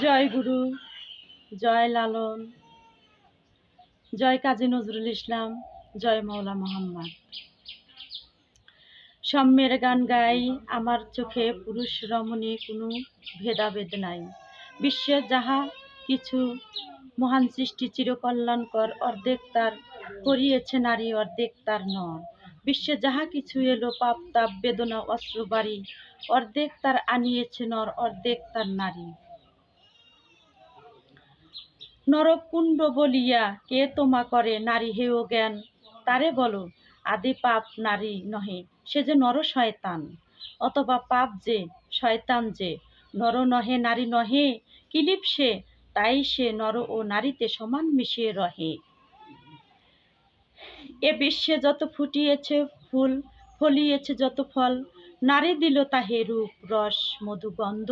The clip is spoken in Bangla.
জয় গুরু, জয় লালন, জয় কাজী নজরুল ইসলাম, জয় মৌলা মোহাম্মদ। সাম্যের গান গাই, আমার চোখে পুরুষ রমণী কোনো ভেদাভেদ নাই। বিশ্বে যাহা কিছু মহান সৃষ্টি চিরকল্যাণকর, অর্ধেক তার করিয়েছে নারী, অর্ধেক তার নর। বিশ্বে যাহা কিছু এলো পাপ তাপ বেদনা অস্ত্র বাড়ি, অর্ধেক তার আনিয়েছে নর, অর্ধেক তার নারী। নরকুণ্ড বলিয়া কে তোমা করে, নারী হেয় জ্ঞান তারে বলো। আদি পাপ নারী নহে, সে যে নর শয়তান। অথবা পাপ যে শয়তান যে, নর নহে নারী নহে, কিলিপ সে তাই সে নর ও নারীতে সমান মিশিয়ে রহে। এ বিশ্বে যত ফুটিয়েছে ফুল, ফলিয়েছে যত ফল, নারী দিল তাহে রূপ রস মধু গন্ধ।